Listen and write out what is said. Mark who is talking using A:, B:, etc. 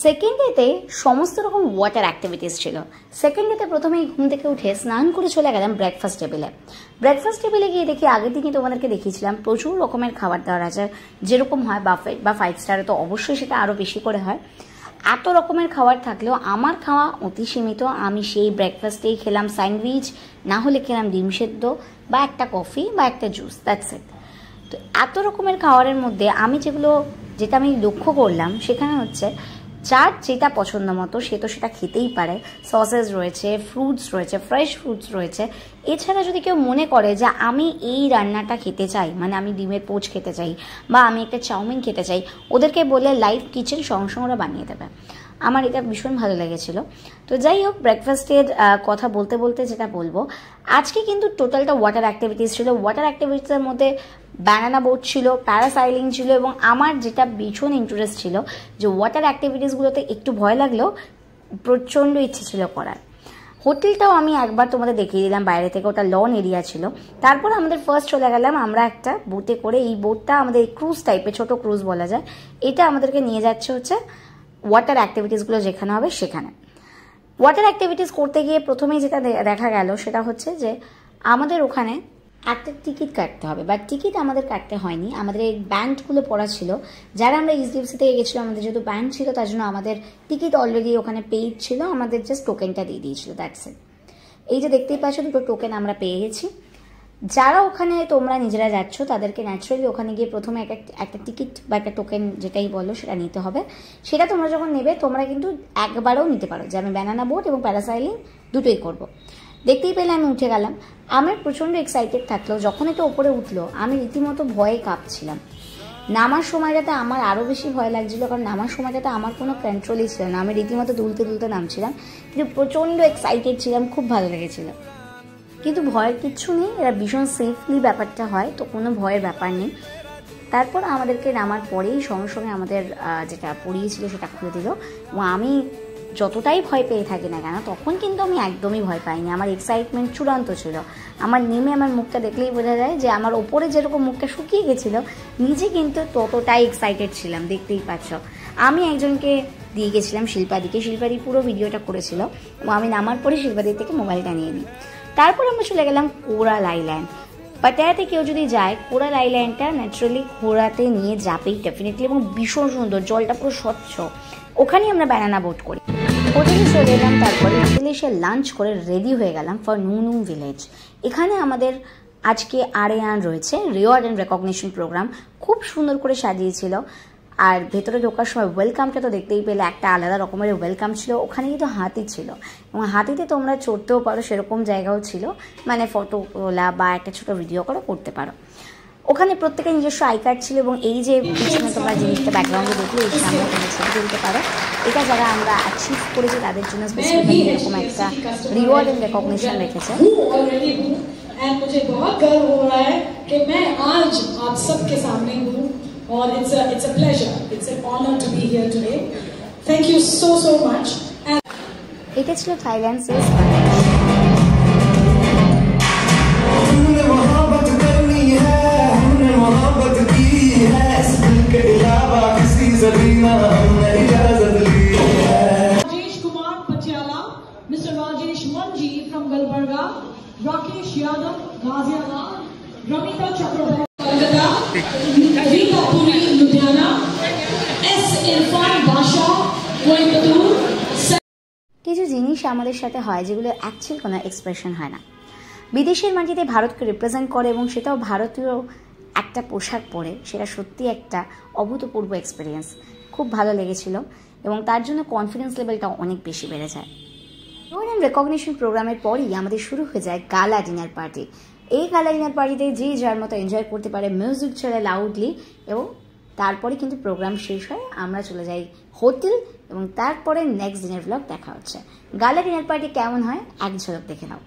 A: Second ডেতে সমস্ত রকম ওয়াটার অ্যাক্টিভিটিস ছিল। সেকেন্ড ডেতে প্রথমেই ঘুম থেকে উঠে স্নান করে চলে গেলাম ব্রেকফাস্ট টেবিলে। ব্রেকফাস্ট টেবিলে গিয়ে দেখি আগের দিনই তোমাদেরকে দেখিয়েছিলাম প্রচুর রকমের খাবার দাবার আছে, যেরকম হয় বাফেট বা 5 স্টারে তো অবশ্যই সেটা আরও বেশি করে হয়। এত রকমের খাবার থাকলেও আমার খাওয়া অতি সীমিত। আমি সেই ব্রেকফাস্টেই খেলাম স্যান্ডউইচ, না হলে খেলাম ডিম সেদ্ধ বা একটা কফি বা একটা জুস, দ্যাটস ইট। তো এত রকমের খাবারের মধ্যে যেটা আমি লক্ষ্য করলাম সেখানে হচ্ছে যার যেটা পছন্দ মতো সে তো সেটা খেতেই পারে। সসেস রয়েছে, ফ্রুটস রয়েছে, ফ্রেশ ফ্রুটস রয়েছে। এছাড়া যদি কেউ মনে করে যে আমি এই রান্নাটা খেতে চাই, মানে আমি ডিমের পোচ খেতে চাই বা আমি একটা চাউমিন খেতে চাই, ওদেরকে বলে লাইভ কিচেন সঙ্গে সঙ্গে ওরা বানিয়ে দেবে। আমার এটা ভীষণ ভালো লেগেছিল। তো যাই হোক, ব্রেকফাস্টের কথা বলতে বলতে যেটা বলবো, আজকে কিন্তু টোটালটা ওয়াটার অ্যাক্টিভিটিস ছিল। ওয়াটার অ্যাক্টিভিটিসের মধ্যে ব্যানানা বোট ছিল, প্যারাসাইলিং ছিল, এবং আমার যেটা ভীষণ ইন্টারেস্ট ছিল যে ওয়াটার অ্যাক্টিভিটিসগুলোতে একটু ভয় লাগলেও প্রচণ্ড ইচ্ছে ছিল করার। হোটেলটাও আমি একবার তোমাদের দেখিয়ে দিলাম বাইরে থেকে, ওটা লন এরিয়া ছিল। তারপর আমাদের ফার্স্ট চলে গেলাম আমরা একটা বোটে করে। এই বোটটা আমাদের ক্রুজ টাইপের, ছোট ক্রুজ বলা যায়। এটা আমাদেরকে নিয়ে যাচ্ছে হচ্ছে ওয়াটার অ্যাক্টিভিটিসগুলো যেখানে হবে সেখানে। ওয়াটার অ্যাক্টিভিটিস করতে গিয়ে প্রথমেই যেটা দেখা গেল সেটা হচ্ছে যে আমাদের ওখানে একটা টিকিট কাটতে হবে, বাট টিকিট আমাদের কাটতে হয়নি। আমাদের এই ব্যান্ডগুলো পড়া ছিল। যারা আমরা এইচডিএফসি থেকে গেছিলাম, আমাদের যেহেতু ব্যান্ড ছিল তার জন্য আমাদের টিকিট অলরেডি ওখানে পেইড ছিল, আমাদের জাস্ট টোকেনটা দিয়ে দিয়েছিল, দ্যাটস ইট। এই যে দেখতেই পাচ্ছ দুটো টোকেন আমরা পেয়ে গেছি। যারা ওখানে তোমরা নিজেরা যাচ্ছ তাদেরকে ন্যাচারালি ওখানে গিয়ে প্রথমে একটা টিকিট বা একটা টোকেন যেটাই বলো সেটা নিতে হবে। সেটা তোমরা যখন নেবে তোমরা কিন্তু একবারও নিতে পারো, যে আমি ব্যানানা বোট এবং প্যারাসাইলিং দুটোই করব। দেখতেই পেলে আমি উঠে গেলাম। আমার প্রচণ্ড এক্সাইটেড থাকলো। যখন এটা ওপরে উঠলো আমি রীতিমতো ভয়ে কাঁপছিলাম। নামার সময়টাতে আমার আরও বেশি ভয় লাগছিলো, কারণ নামার সময়টাতে আমার কোনো কন্ট্রোলই ছিল না। আমি রীতিমতো দুলতে দুলতে নামছিলাম, কিন্তু প্রচণ্ড এক্সাইটেড ছিলাম, খুব ভালো লেগেছিল। কিন্তু ভয়ের কিচ্ছু নেই, এরা ভীষণ সেফলি ব্যাপারটা হয়, তো কোনো ভয়ের ব্যাপার নেই। তারপর আমাদেরকে নামার পরেই সঙ্গে সঙ্গে আমাদের যেটা পড়িয়েছিল সেটা খুলে দিল। এবং আমি যতটাই ভয় পেয়ে থাকি না কেন, তখন কিন্তু আমি একদমই ভয় পাইনি। আমার এক্সাইটমেন্ট চূড়ান্ত ছিল। আমার নেমে আমার মুখটা দেখলেই বোঝা যায় যে আমার ওপরে যেরকম মুখটা শুকিয়ে গেছিলো, নিজে কিন্তু ততটাই এক্সাইটেড ছিলাম, দেখতেই পাচ্ছ। আমি একজনকে দিয়ে গেছিলাম, শিল্পাদিকে। শিল্পাদি পুরো ভিডিওটা করেছিল এবং আমি নামার পরে শিল্পাদি থেকে মোবাইলটা নিয়ে নিই। তারপর আমরা চলে গেলাম কোরাল আইল্যান্ড। পাটায়াতে কেউ যদি যায়, কোরাল আইল্যান্ডটা ন্যাচারালি ঘোরাতে নিয়ে যাবেই ডেফিনেটলি, এবং ভীষণ সুন্দর, জলটা পুরো স্বচ্ছ। ওখানেই আমরা ব্যানানা বোট করি। হোটেলে চলে এলাম। তারপরে হোটেলে এসে লাঞ্চ করে রেডি হয়ে গেলাম ফর নুনুং ভিলেজ। এখানে আমাদের আজকে আরেয়ান রয়েছে, রিওয়ার্ড অ্যান্ড রেকগনিশন প্রোগ্রাম, খুব সুন্দর করে সাজিয়েছিল। আর ভেতরে ঢোকার সময় ওয়েলকামটা তো দেখতেই পেলে, একটা আলাদা রকমের ওয়েলকাম ছিল। ওখানে কিন্তু হাতি ছিল এবং হাতিতে তোমরা চড়তেও পারো, সেরকম জায়গাও ছিল, মানে ফটো তোলা বা একটা ছোট ভিডিও করে করতে পারো। ওখানে প্রত্যেকের নিজস্ব আই কার্ড ছিল, এবং এই যে পিছনে তোমরা জিনিসটা ব্যাকগ্রাউন্ডে দেখলে এই সামনে তোমরা ছবি তুলতে পারো। এটা যারা আমরা অ্যাচিভ করেছি তাদের জন্য স্পেসিফিক্যালি এরকম একটা রিওয়ার্ড অ্যান্ড রেকগনিশন রেখেছে।
B: एंड मुझे बहुत गर्व हो रहा है कि मैं आज आप सबके सामने हूँ, और it's a pleasure, it's an honor to be here today. Thank you so much.
A: এটা ছিল Thailand sales.
B: Rajesh Kumar Patiala, Mr. Rajesh Manji from Gulbarga, Rakesh Yadav, Ghaziabad, Ramita Chakrabarti, Kolkata, Rita Puri, Ludhiana, S. Irfan Basha, Coimbatore.
A: কিছু জিনিস আমাদের সাথে হয় যেগুলো actual কোনো expression হয় না। বিদেশের মাটিতে ভারতকে রিপ্রেজেন্ট করে, এবং সেটাও ভারতীয় একটা পোশাক পরে, সেটা সত্যি একটা অভূতপূর্ব এক্সপিরিয়েন্স। খুব ভালো লেগেছিল, এবং তার জন্য কনফিডেন্স লেভেলটা অনেক বেশি বেড়ে যায়। রিওয়ার্ড অ্যান্ড রেকগনিশন প্রোগ্রামের পরই আমাদের শুরু হয়ে যায় গালা ডিনার পার্টি। এই গালা ডিনার পার্টিতে যে যার মতো এনজয় করতে পারে, মিউজিক চলে লাউডলি, এবং তারপরে কিন্তু প্রোগ্রাম শেষ হয়, আমরা চলে যাই হোটেল, এবং তারপরে নেক্সট দিনের ব্লগ দেখা হচ্ছে। গালা ডিনার পার্টি কেমন হয় এক ঝলক দেখে নাও।